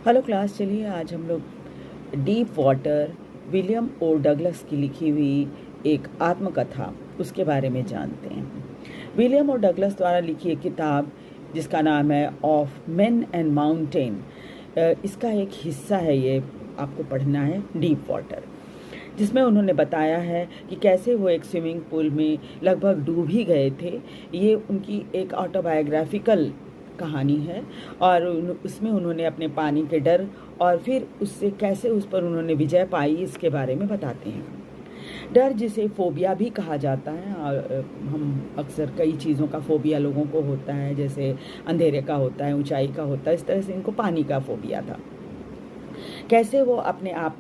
Hello class, चलिए आज हम लोग डीप वाटर विलियम ओ डगलस की लिखी हुई एक आत्मकथा उसके बारे में जानते हैं। विलियम ओ डगलस द्वारा लिखी एक किताब जिसका नाम है ऑफ मेन एंड माउंटेन, इसका एक हिस्सा है, ये आपको पढ़ना है, डीप वाटर, जिसमें उन्होंने बताया है कि कैसे वो एक स्विमिंग पूल में लगभग डूब ही गए थे। ये उनकी एक ऑटोबायोग्राफिकल कहानी है और उसमें उन्होंने अपने पानी के डर और फिर उससे कैसे उस पर उन्होंने विजय पाई इसके बारे में बताते हैं। डर, जिसे फोबिया भी कहा जाता है, और हम अक्सर कई चीज़ों का फोबिया लोगों को होता है, जैसे अंधेरे का होता है, ऊंचाई का होता है, इस तरह से इनको पानी का फोबिया था। कैसे वो अपने आप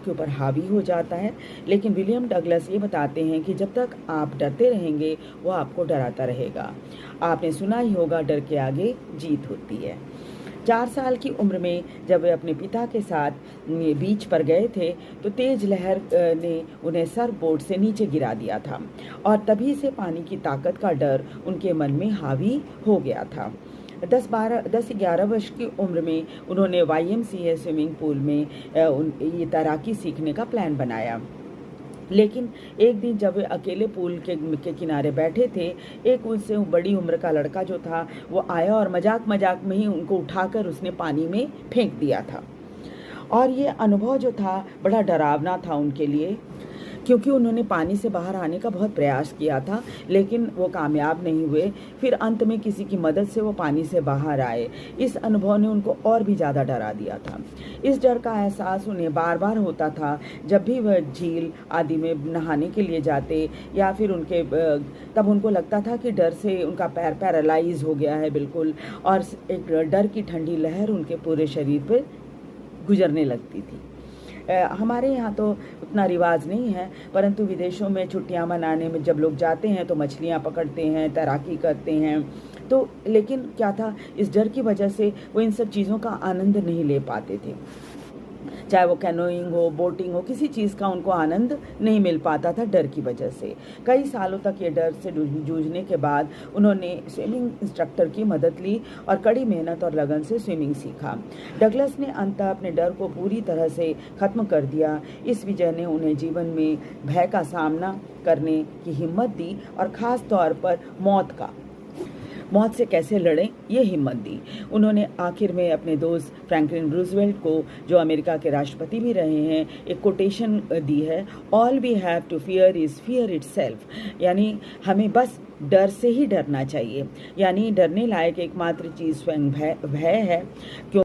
के ऊपर हावी हो जाता है। लेकिन विलियम डगलस ये बताते हैं कि जब तक आप डरते रहेंगे वो आपको डराता रहेगा। आपने सुना ही होगा, डर के आगे जीत होती है। 4 साल की उम्र में जब वे अपने पिता के साथ बीच पर गए थे तो तेज लहर ने उन्हें सर्फ बोट से नीचे गिरा दिया था और तभी से पानी की ताकत का डर उनके मन में हावी हो गया था। 10-11 वर्ष की उम्र में उन्होंने YMCA स्विमिंग पूल में ये तैराकी सीखने का प्लान बनाया। लेकिन एक दिन जब वे अकेले पूल के किनारे बैठे थे, एक उनसे बड़ी उम्र का लड़का जो था वो आया और मजाक मजाक में ही उनको उठाकर उसने पानी में फेंक दिया था। और ये अनुभव जो था बड़ा डरावना था उनके लिए, क्योंकि उन्होंने पानी से बाहर आने का बहुत प्रयास किया था लेकिन वो कामयाब नहीं हुए। फिर अंत में किसी की मदद से वो पानी से बाहर आए। इस अनुभव ने उनको और भी ज़्यादा डरा दिया था। इस डर का एहसास उन्हें बार बार होता था जब भी वह झील आदि में नहाने के लिए जाते, या फिर तब उनको लगता था कि डर से उनका पैर पैरालाइज हो गया है बिल्कुल, और एक डर की ठंडी लहर उनके पूरे शरीर पर गुजरने लगती थी। हमारे यहाँ तो उतना रिवाज नहीं है, परंतु विदेशों में छुट्टियाँ मनाने में जब लोग जाते हैं तो मछलियाँ पकड़ते हैं, तैराकी करते हैं। तो लेकिन क्या था, इस डर की वजह से वो इन सब चीज़ों का आनंद नहीं ले पाते थे। चाहे वो कैनोइंग हो, बोटिंग हो, किसी चीज़ का उनको आनंद नहीं मिल पाता था डर की वजह से। कई सालों तक ये डर से जूझने के बाद उन्होंने स्विमिंग इंस्ट्रक्टर की मदद ली और कड़ी मेहनत और लगन से स्विमिंग सीखा। डगलस ने अंततः अपने डर को पूरी तरह से ख़त्म कर दिया। इस विजय ने उन्हें जीवन में भय का सामना करने की हिम्मत दी और ख़ास तौर पर मौत से कैसे लड़ें ये हिम्मत दी। उन्होंने आखिर में अपने दोस्त फ्रैंकलिन रूजवेल्ट को, जो अमेरिका के राष्ट्रपति भी रहे हैं, एक कोटेशन दी है, all we have to fear is fear itself, यानी हमें बस डर से ही डरना चाहिए, यानी डरने लायक एकमात्र चीज़ स्वयं भय है। क्यों